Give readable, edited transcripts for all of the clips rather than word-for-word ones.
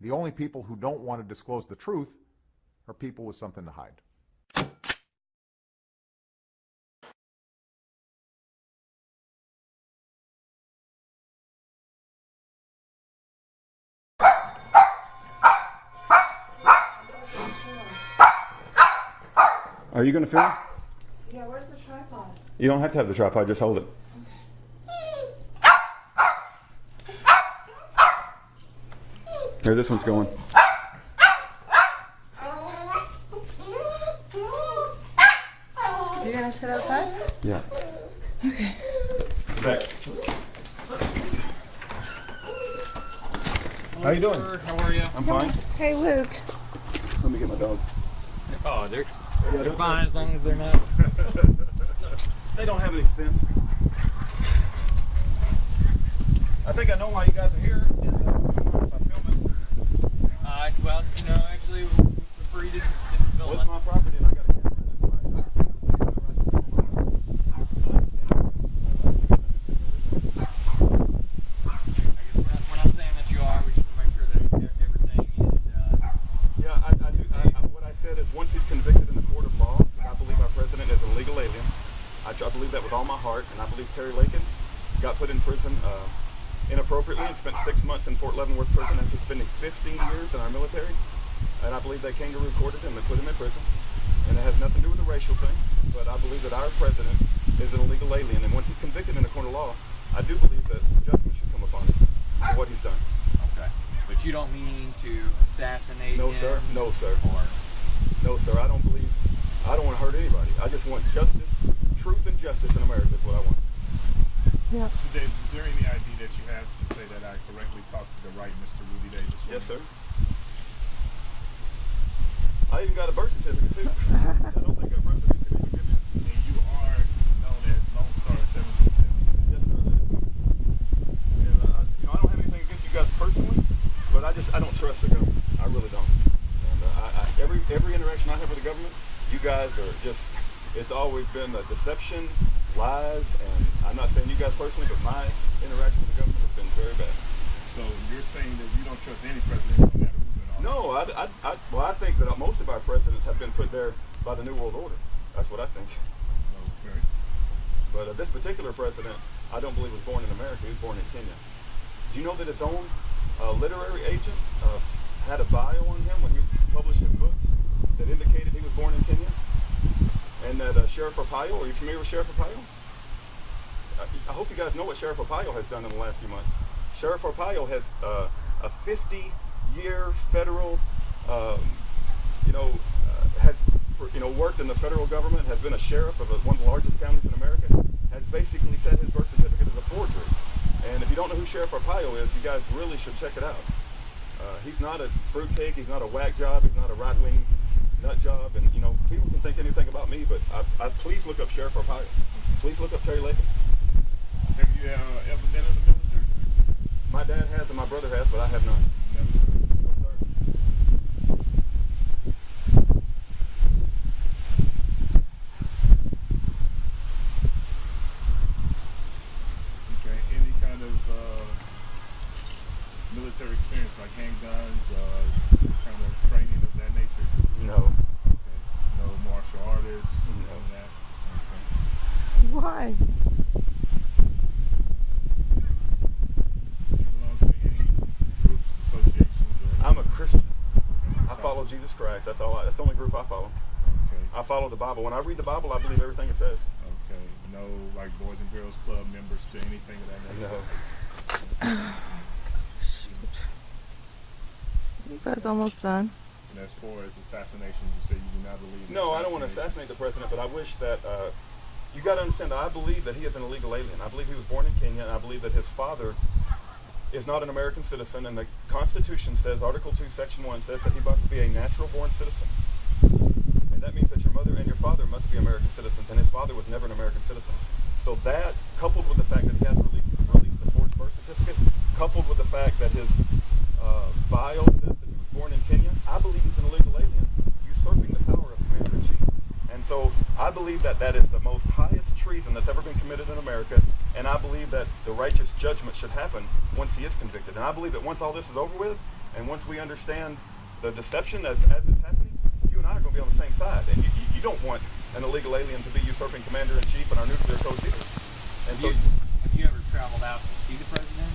The only people who don't want to disclose the truth are people with something to hide. Are you going to film? Yeah, where's the tripod? You don't have to have the tripod, just hold it. Here, this one's going. You're gonna sit outside? Yeah. Okay. Back. How you doing? How are you? I'm fine. Hey, Luke. Let me get my dog. Oh, they're fine as long as they're not. They don't have any stints. I think I know why you guys are here. If I film it. Well, actually, we prefer you didn't film Well, us. it's my property and I got a camera. We're not saying that you are. We just want to make sure that everything is. Yeah, what I said is once he's convicted in the court of law, I believe our president is a legal alien. I believe that with all my heart, and I believe Terry Lakin got put in prison inappropriately and spent 6 months in Fort Leavenworth prison after spending 15 years in our military. And I believe they kangaroo courted him and put him in prison. And it has nothing to do with the racial thing, but I believe that our president is an illegal alien. And once he's convicted in a court of law, I do believe that judgment should come upon him for what he's done. Okay. But you don't mean to assassinate No, him? sir. No, sir. Or No, sir. I don't want to hurt anybody. I just want justice, truth and justice in America is what I want. Yeah. Mr. Davis, is there any ID that you have to say that I correctly talked to the right Mr. Rudy Davis? Yes, sir. I even got a birth certificate, too. I don't think our president can even give me. And you are known as LoneStar1776. Yes, sir. That is me. And, I don't have anything against you guys personally, but I don't trust the government. I really don't. And every interaction I have with the government, you guys are just, it's always been a deception, lies, and I'm not saying you guys personally, but my interaction with the government has been very bad. So you're saying that you don't trust any president, no matter who's in office? No, I think that most of our presidents have been put there by the New World Order. That's what I think. Okay. But this particular president, I don't believe was born in America. He was born in Kenya. Do you know that his own literary agent had a bio on him when he published his books that indicated he was born in Kenya? And that Sheriff Arpaio, are you familiar with Sheriff Arpaio? I hope you guys know what Sheriff Arpaio has done in the last few months. Sheriff Arpaio has a 50-year federal, has worked in the federal government, has been a sheriff of one of the largest counties in America, has basically said his birth certificate is a forgery. And if you don't know who Sheriff Arpaio is, you guys really should check it out. He's not a fruitcake, he's not a whack job, he's not a right-wing nut job, and people can think anything about me, but please look up Sheriff Arpaio. Please look up Terry Lakin. Have you ever been in the military? My dad has and my brother has, but I have not. Never, sir. No, sir. Okay. Any kind of military experience, like handguns, kind of training of that nature? No. Okay. No martial artists? None of that? Okay. Why? Do you belong to any groups, associations, or? I'm a Christian. I Okay. follow Jesus Christ. That's all. That's the only group I follow. Okay. I follow the Bible. When I read the Bible, I believe everything it says. Okay. No, like Boys and Girls Club members to anything of that nature? No. Shoot. You guys almost done. And as far as assassinations, you say you do not believe in No, I don't want to assassinate the president, but I wish that you got to understand that I believe that he is an illegal alien. I believe he was born in Kenya, and I believe that his father is not an American citizen, and the Constitution says, Article 2, Section 1 says that he must be a natural-born citizen. And that means that your mother and your father must be American citizens, and his father was never an American citizen. So that, coupled with the fact that he has released the forged birth certificate, coupled with the fact that his bio says that he was born in Kenya, I believe he's an illegal alien, usurping the power of Commander-in-Chief. And so I believe that that is the most highest treason that's ever been committed in America, and I believe that the righteous judgment should happen once he is convicted. And I believe that once all this is over with, and once we understand the deception as it's happening, you and I are going to be on the same side. And you don't want an illegal alien to be usurping commander-in-chief in our nuclear codes either. And so, Have you ever traveled out to see the president?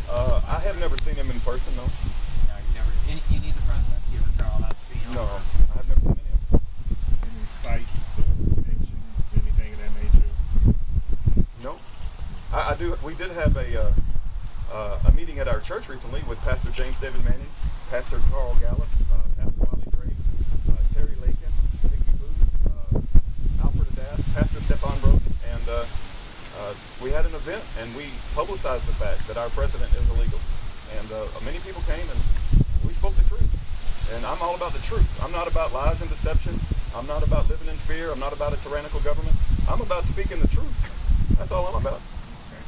I have never seen him in person, no. No, you never. Any of the presidents? You ever traveled out to see him? No, I have never seen any of them. Any sites or connections, anything of that nature? No. I do. We did have a meeting at our church recently with Pastor James David Manning, Pastor Carl Gallup, Pastor Wiley Drake, Terry Lakin, Mickey Booth, Alfred Adass, Pastor Stefan Broden, and we had an event and we publicized the fact that our president is illegal. And many people came and we spoke the truth. And I'm all about the truth. I'm not about lies and deception. I'm not about living in fear. I'm not about a tyrannical government. I'm about speaking the truth. That's all I'm about. Okay.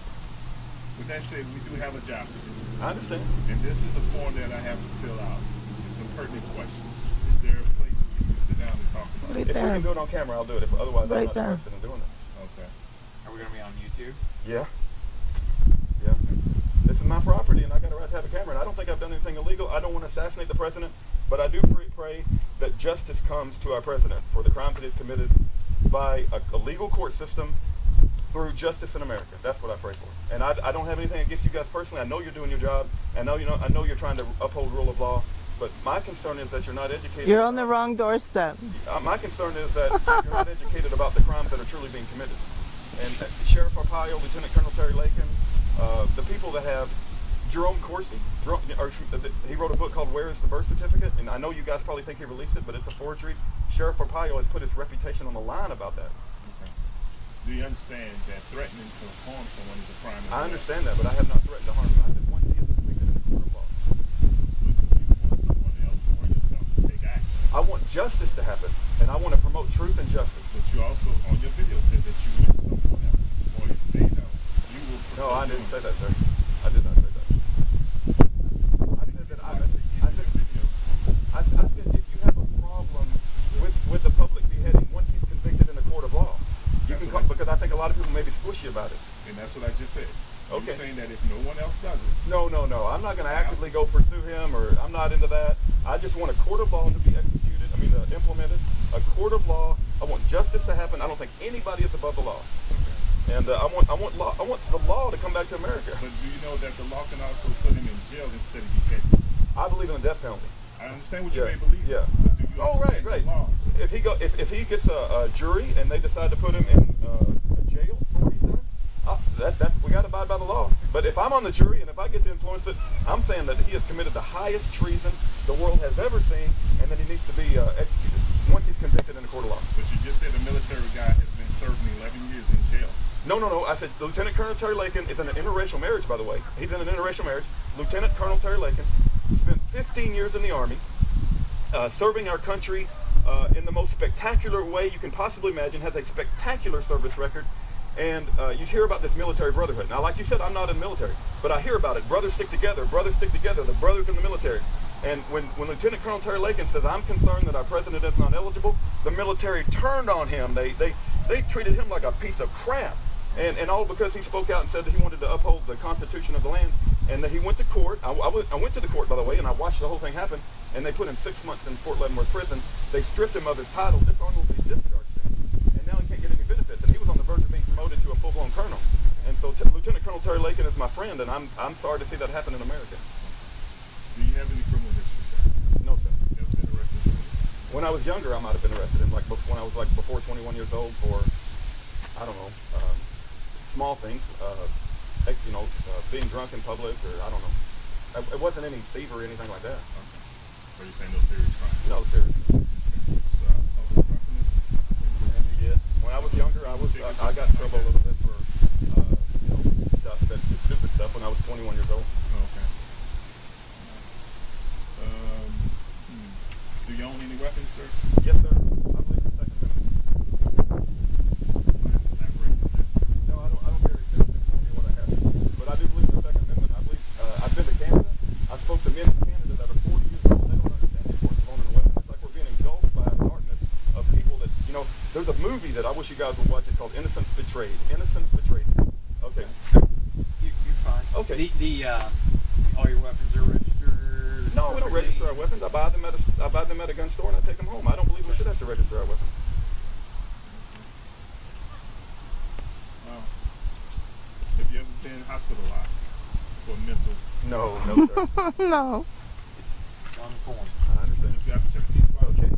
With that said, we do have a job to do. I understand. And this is a form that I have to fill out. There's some pertinent questions. Is there a place where we can sit down and talk about Right it? If we there. can do it on camera, I'll do it. If otherwise, I'm Right not there. interested in doing it. Okay. Are we going to be on YouTube? Yeah. Yeah. This is my property, and I got a right to have a camera. And I don't think I've done anything illegal. I don't want to assassinate the president, but I do pray that justice comes to our president for the crimes that he's committed by a legal court system through justice in America. That's what I pray for. And I don't have anything against you guys personally. I know you're doing your job. I know you're trying to uphold rule of law. But my concern is that you're not educated. You're on the wrong doorstep. My concern is that you're not educated about the crimes that are truly being committed. And Sheriff Arpaio, Lieutenant Colonel Terry Lakin, the people that have Jerome Corsi, he wrote a book called Where is the Birth Certificate? And I know you guys probably think he released it, but it's a forgery. Sheriff Arpaio has put his reputation on the line about that. Okay. Do you understand that threatening to harm someone is a crime? I understand that, but I have not threatened to harm him. I said once he is convicted in the court of law. But you want someone else or yourself to take action. I want justice to happen, and I want to promote truth and justice. But you also, on your video, said that you want someone else, or if they know, you will. No, I didn't say that, sir. I did not say that. I said if you have a problem with the public beheading once he's convicted in a court of law, you can come, because I think a lot of people may be squishy about it. And that's what I just said. Okay. You're saying that if no one else does it. No. I'm not going to actively go pursue him, or I'm not into that. I just want a court of law to be implemented. A court of law. I want justice to happen. I don't think anybody is above the law. And I want law. I want the law to come back to America. But do you know that the law can also put him in jail instead of beheaded? I believe in the death penalty. I understand what you may believe. Yeah. But do you understand right. the law? If he gets a jury and they decide to put him in a jail for what he's done, that's we got to abide by the law. But if I'm on the jury and if I get to influence it, I'm saying that he has committed the highest treason the world has ever seen, and that he needs to be executed once he's convicted in a court of law. But you just said a military guy has been serving 11 years in jail. No. I said Lieutenant Colonel Terry Lakin is in an interracial marriage, by the way. He's in an interracial marriage. Lieutenant Colonel Terry Lakin spent 15 years in the Army, serving our country in the most spectacular way you can possibly imagine, has a spectacular service record. And you hear about this military brotherhood. Now, like you said, I'm not in the military, but I hear about it. Brothers stick together, the brothers in the military. And when Lieutenant Colonel Terry Lakin says, I'm concerned that our president is not eligible, the military turned on him. They treated him like a piece of crap. And all because he spoke out and said that he wanted to uphold the Constitution of the land, and that he went to court. I went to the court, by the way, and I watched the whole thing happen, and they put him 6 months in Fort Leavenworth prison. They stripped him of his title, dishonorably discharged him, and now he can't get any benefits, and he was on the verge of being promoted to a full-blown colonel. And so Lieutenant Colonel Terry Lakin is my friend, and I'm sorry to see that happen in America. Do you have any criminal history, sir? No, sir. Never been arrested? When I was younger, I might have been arrested, when I was before 21 years old for, I don't know, small things, being drunk in public, or I don't know. It wasn't any thievery or anything like that. Okay. So you're saying no serious crime? No, seriously. Public drunkenness? Yeah. When I was younger, I got in trouble a little bit for stupid stuff when I was 21 years old. Okay. Do you own any weapons, sir? Yes, sir. I believe in the Second Amendment. Elaborate on that, sir. No, I don't care if it's inform me what I have. But I do believe in the Second Amendment. I believe I've been to Canada. I spoke to men in Canada that are 40 years old. They don't understand the importance of owning a weapon. It's like we're being engulfed by a darkness of people that, there's a movie that I wish you guys would watch. It's called Innocence Betrayed. Innocence Betrayed. Okay. All your weapons are registered? No, we don't register our weapons. I buy them at a gun store and I take them home. I don't believe we should have to register our weapons. Have you ever been hospitalized for mental? No, no, sir. No. It's on the form. I understand. Just got to check these boxes. Okay.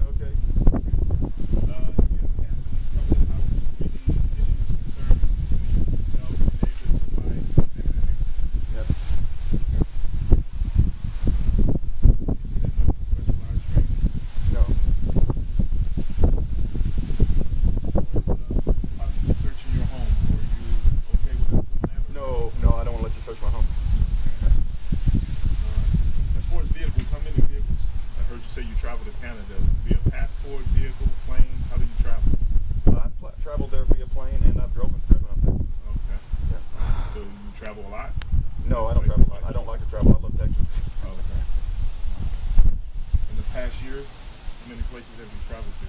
Okay. You ever had police come to the house with any issues, concerns, yourself, neighbors, wife, Yep. you said no to specialized training? No. Possibly searching your home. Were you okay with that? No, I don't want to let you search my home. As far as vehicles, how many vehicles? I heard you say you travel to Canada via passport, vehicle, plane. How do you travel? I've traveled there via plane and I've driven up there. Okay. Yeah. So you travel a lot? No, I don't travel a lot. I don't like to travel. I love Texas. Okay. In the past year, how many places have you traveled to?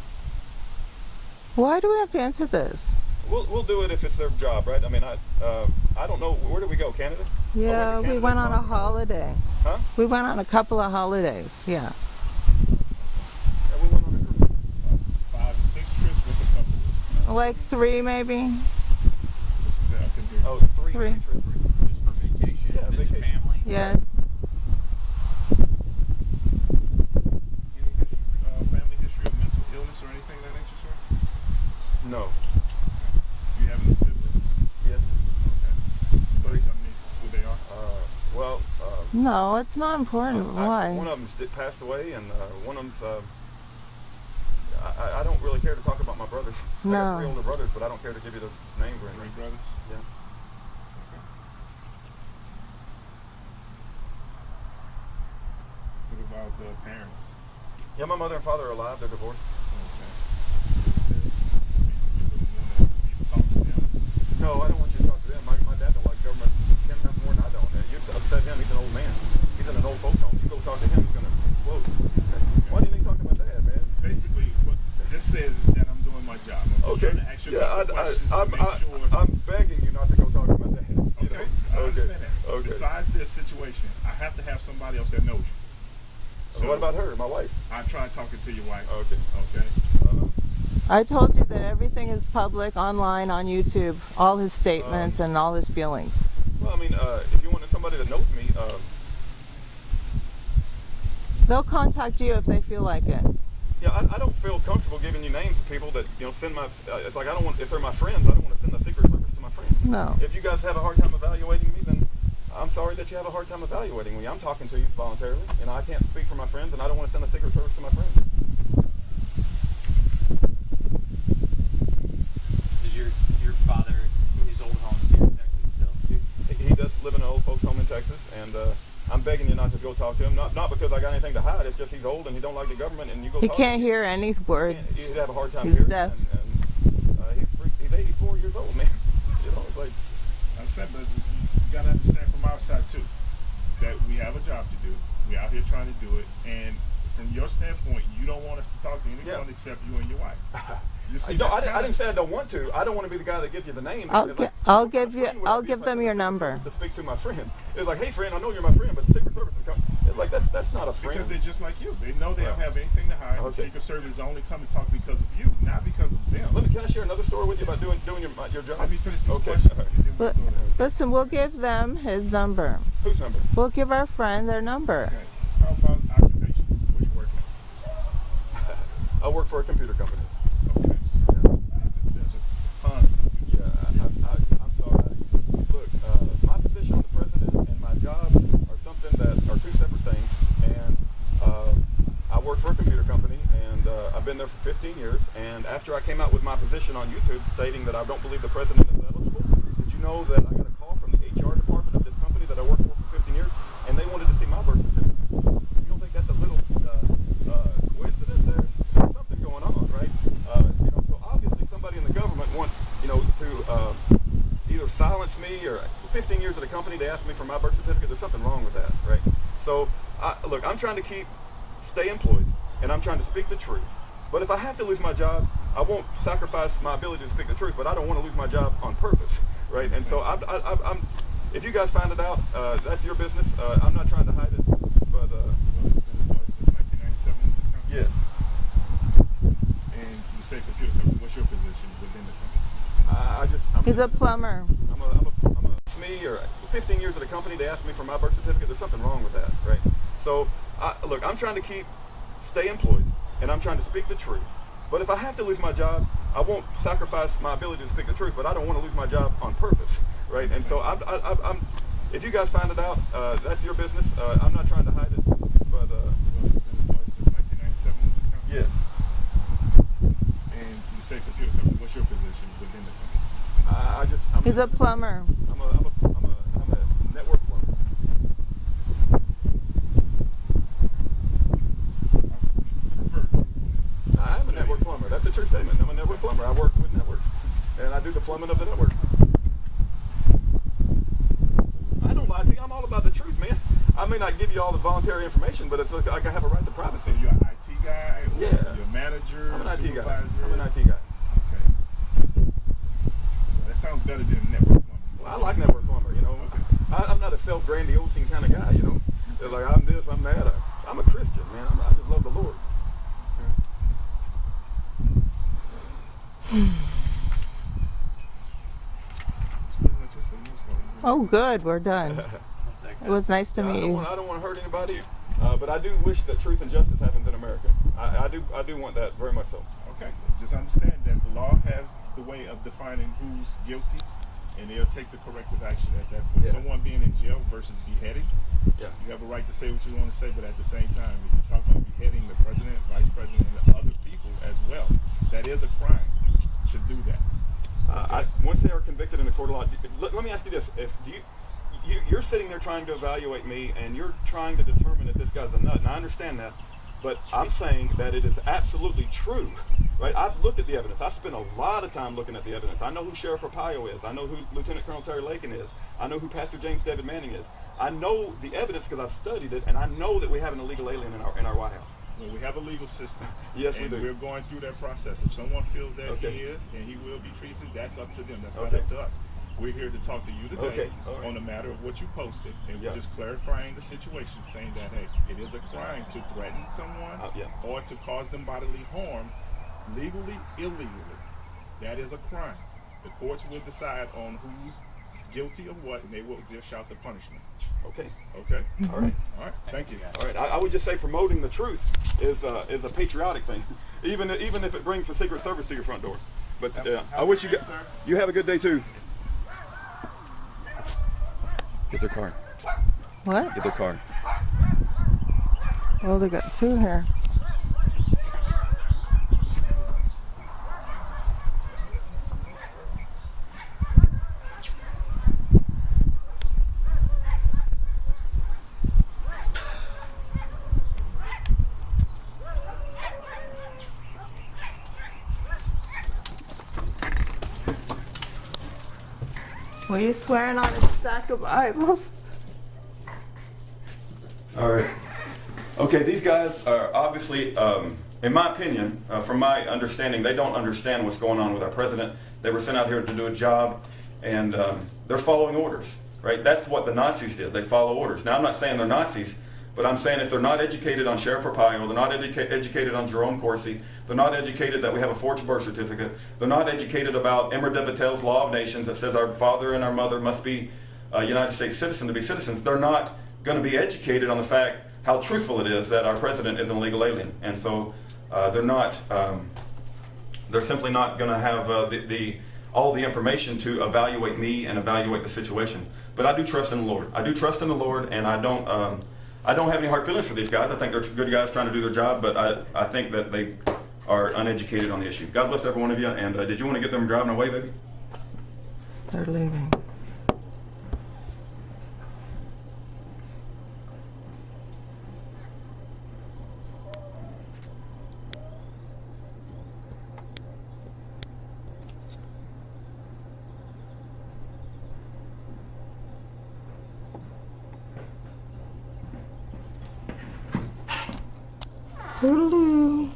Why do we have to answer this? We'll do it if it's their job, right? I mean, I don't know. Where did we go? Canada? Yeah, Oh, we went on a holiday. Huh? We went on a couple of holidays, yeah. Yeah, we went on a cruise. 5 to 6 trips. What's a couple? Like 3 maybe. What you said? I couldn't hear you. Oh, three. Three. Just for vacation, Yeah, visit vacation. family? Yes. Any family history of mental illness or anything of that nature, sir? No. Do you have any siblings? Yes. Okay. Can you tell me who they are? Well, No, it's not important. one Why? of them's passed away, and one of them's. I don't really care to talk about my brothers. I got No. 3 older brothers, but I don't care to give you the names or 3 anything. brothers? Yeah. Okay. What about the parents? Yeah, my mother and father are alive. They're divorced. Talk to them. No, I don't want you to talk to them. My dad don't like government. Him have more than I don't. You upset him. He's an old man. He's in an old folks home. You go talk to him, he's gonna explode. Why do you need to talk to my dad, man? Basically, what this says is that I'm doing my job. I'm just trying to ask you a couple questions to make sure. I'm begging you not to go talk to my dad. You Okay, know? I understand that. Okay. Besides this situation, I have to have somebody else that knows you. So what about her, my wife? I tried talking to your wife. Okay. Okay. I told you that everything is public online on YouTube, all his statements and all his feelings. Well, I mean, if you wanted somebody that knows me, They'll contact you if they feel like it. yeah, I don't feel comfortable giving you names of people that send my. It's like I don't want. If they're my friends, I don't want to send the Secret Service to my friends. No. If you guys have a hard time evaluating me, then I'm sorry that you have a hard time evaluating me. I'm talking to you voluntarily, and I can't speak for my friends, and I don't want to send the Secret Service to my friends. Does your father, his old home, is here in Texas still, too? He does live in an old folks home in Texas, and I'm begging you not to go talk to him. Not because I got anything to hide. It's just he's old and he don't like the government, and you go. He talk to can't him. hear any words. He'd have a hard time He's hearing. deaf. And he's 84 years old, man. You know, it's like. I'm saying, but you gotta understand from our side too that we have a job to do. We're out here trying to do it, and from your standpoint, you don't want us to talk to anyone except you and your wife. You see, No, that's I didn't say I don't want to. I don't want to be the guy that gives you the name. I'll It's gi- like, I'll what kind give of you- friend would I'll I be give if I them sent your the Secret number. Service to speak to my friend. It's like, hey friend, I know you're my friend, but the Secret Service is coming. It's like that's not a friend. because they're just like you. They know they don't Yeah. have anything to hide. Okay. The Secret Service only come to talk because of you, not because of them. Can I share another story with you about doing your job? Let me finish these Okay. questions. All right. and then we'll But go there. listen, we'll give them his number. Whose number? We'll give our friend their number. Okay. How about occupation? What you working I work for a computer company. at? Okay. There's a ton. Yeah, I'm sorry. Look, my position on the president and my job are something that are 2 separate things. And I work for a computer company, and I've been there for 15 years. And after I came out with my position on YouTube stating that I don't believe the president is eligible, did you know that I got a call from the HR department of this company that I worked for 15 years, and they wanted to see my birth certificate? You don't think that's a little coincidence there? There's something going on, right? So obviously somebody in the government wants, to either silence me or 15 years at a company, they asked me for my birth certificate. There's something wrong with that, right? So, look, I'm trying to stay employed, and I'm trying to speak the truth. But if I have to lose my job, I won't sacrifice my ability to speak the truth, but I don't want to lose my job on purpose, right? And so if you guys find it out, that's your business. I'm not trying to hide it, but So you've been employed since 1997 with this company? yes. And you say computer company. What's your position within the company? I'm He's a plumber. I'm a SME, or 15 years at a company. They asked me for my birth certificate. There's something wrong with that, right? So, look, I'm trying to stay employed, and I'm trying to speak the truth. But if I have to lose my job, I won't sacrifice my ability to speak the truth. But I don't want to lose my job on purpose, right? And so, if you guys find it out, that's your business. I'm not trying to hide it, but So you've been employed since 1997 with this company? yes. And you say computer company. What's your position within the company? He's a plumber. I'm a network plumber. I'm a network plumber. That's a true statement. I'm a network plumber. I work with networks, and I do the plumbing of the network. I don't lie to you. I'm all about the truth, man. I may not give you all the voluntary information, but it's like I have a right to privacy. So you're an IT guy? Or Yeah. You're a manager? I'm an IT guy. supervisor? I'm an IT guy. Okay. So that sounds better than network plumbing. Well, I like network plumber. You know, I'm not a self-grandiosing kind of guy. You know, they're like I'm this, I'm that. I'm a Christian, man. I just love the Lord. Oh, good. We're done. It was nice to meet you. I don't want to hurt anybody, but I do wish that truth and justice happens in America. I do want that very much so. Okay. Just understand that the law has the way of defining who's guilty, and they'll take the corrective action at that point. Yeah. Someone being in jail versus beheading, Yeah. you have a right to say what you want to say, but at the same time, if you talk about beheading the president, vice president, and other people as well, that is a crime to do that. Once they are convicted in a court of law, let me ask you this: if you're sitting there trying to evaluate me, and you're trying to determine if this guy's a nut, and I understand that, but I'm saying that it is absolutely true, right? I've looked at the evidence. I've spent a lot of time looking at the evidence. I know who Sheriff Arpaio is. I know who Lieutenant Colonel Terry Lakin is. I know who Pastor James David Manning is. I know the evidence because I've studied it, and I know that we have an illegal alien in our White House. Well, we have a legal system. Yes, we and do. we're going through that process. If someone feels that Okay. he is and he will be treated, that's up to them. That's Okay. not up to us. We're here to talk to you today Okay. All right. on the matter of what you posted, and Yeah. we're just clarifying the situation, saying that, hey, it is a crime to threaten someone Yeah. or to cause them bodily harm, legally, illegally. That is a crime. The courts will decide on who's guilty of what, and they will dish out the punishment. Okay. Okay? All right. All right. Thank you. All right. I would just say promoting the truth is a patriotic thing, even if it brings the Secret Service to your front door. But I wish you have a good day too. Get their car. What? Get their car. Well, they got two here. Were you swearing on a stack of Bibles? All right. Okay, these guys are obviously, in my opinion, from my understanding, they don't understand what's going on with our president. They were sent out here to do a job, and they're following orders, right? That's what the Nazis did. They follow orders. Now, I'm not saying they're Nazis, but I'm saying if they're not educated on Sheriff Arpaio, they're not educated on Jerome Corsi, they're not educated that we have a forged birth certificate, they're not educated about Emmer de Vattel's Law of Nations that says our father and our mother must be United States citizen to be citizens, they're not going to be educated on the fact how truthful it is that our president is an illegal alien. And so they're simply not going to have all the information to evaluate me and evaluate the situation. But I do trust in the Lord. I do trust in the Lord, and I don't have any hard feelings for these guys. I think they're good guys trying to do their job, but I think that they are uneducated on the issue. God bless every one of you. And did you want to get them driving away, baby? They're leaving. Toodaloo.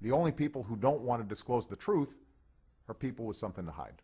The only people who don't want to disclose the truth are people with something to hide.